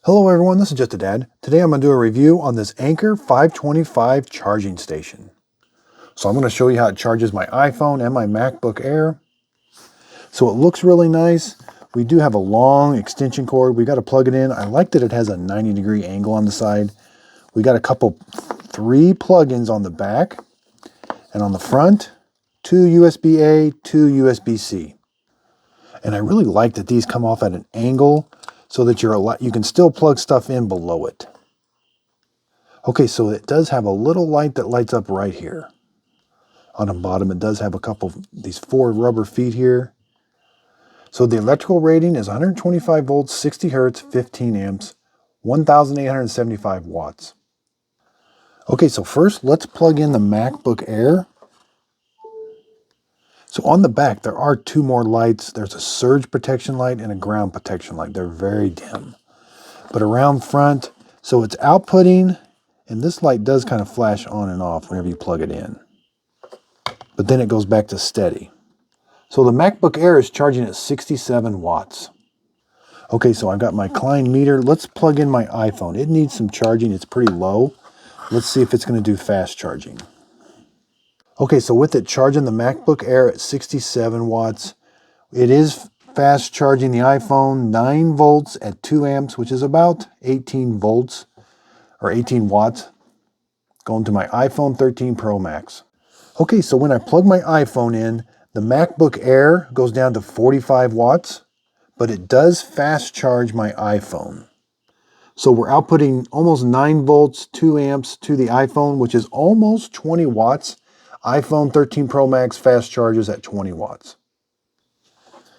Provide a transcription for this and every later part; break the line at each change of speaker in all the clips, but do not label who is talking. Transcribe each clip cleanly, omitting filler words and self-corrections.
Hello everyone, this is Just a Dad. Today I'm going to do a review on this Anker 525 charging station. So I'm going to show you how it charges my iPhone and my MacBook Air. So it looks really nice. We do have a long extension cord. We got to plug it in. I like that it has a 90-degree angle on the side. We got three plug-ins on the back, and on the front, two USB-A, two USB-C. And I really like that these come off at an angle so that you can still plug stuff in below it. Okay, so it does have a little light that lights up right here. On the bottom, it does have these four rubber feet here. So the electrical rating is 125 volts, 60 hertz, 15 amps, 1,875 watts. Okay, so first let's plug in the MacBook Air. So on the back, there are two more lights. There's a surge protection light and a ground protection light. They're very dim. But around front, so it's outputting, and this light does kind of flash on and off whenever you plug it in. But then it goes back to steady. So the MacBook Air is charging at 67 watts. Okay, so I've got my Klein meter. Let's plug in my iPhone. It needs some charging. It's pretty low. Let's see if it's going to do fast charging. Okay, so with it charging the MacBook Air at 67 watts, it is fast charging the iPhone 9 volts at 2 amps, which is about 18 volts or 18 watts, going to my iPhone 13 Pro Max. Okay, so when I plug my iPhone in, the MacBook Air goes down to 45 watts, but it does fast charge my iPhone. So we're outputting almost 9 volts, 2 amps to the iPhone, which is almost 20 watts. iPhone 13 Pro Max fast charges at 20 watts.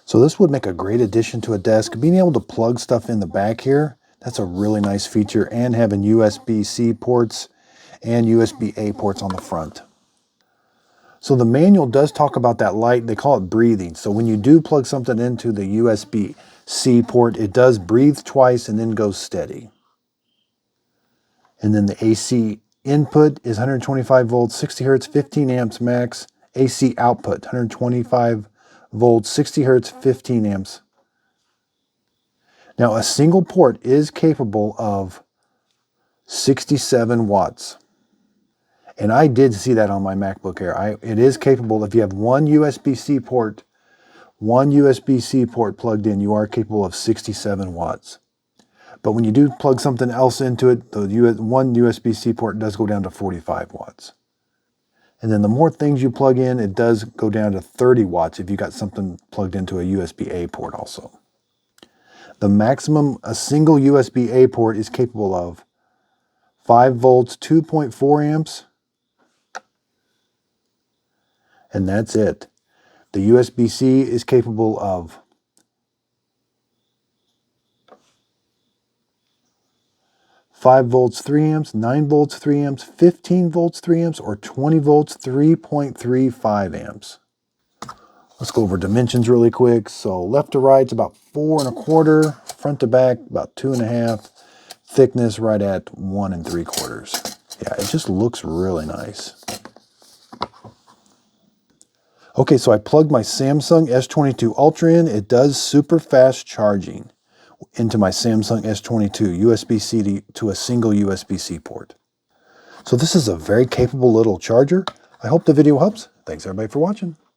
So this would make a great addition to a desk. Being able to plug stuff in the back here, that's a really nice feature, and having USB-C ports and USB-A ports on the front. So the manual does talk about that light. They call it breathing. So when you do plug something into the USB-C port, it does breathe twice and then goes steady. And then the AC input is 125 volts, 60 hertz, 15 amps max. AC output, 125 volts, 60 hertz, 15 amps. Now a single port is capable of 67 watts. And I did see that on my MacBook Air. It is capable, if you have one USB-C port plugged in, you are capable of 67 watts. But when you do plug something else into it, the one USB-C port does go down to 45 watts. And then the more things you plug in, it does go down to 30 watts if you got something plugged into a USB-A port also. The maximum a single USB-A port is capable of 5 volts, 2.4 amps, and that's it. The USB-C is capable of 5 volts, 3 amps, 9 volts, 3 amps, 15 volts, 3 amps, or 20 volts, 3.35 amps. Let's go over dimensions really quick. So left to right, it's about 4 1/4. Front to back, about 2 1/2. Thickness right at 1 3/4. Yeah, it just looks really nice. Okay, so I plugged my Samsung S22 Ultra in. It does super fast charging into my Samsung S22 USB-C to a single USB-C port. So this is a very capable little charger. I hope the video helps. Thanks everybody for watching.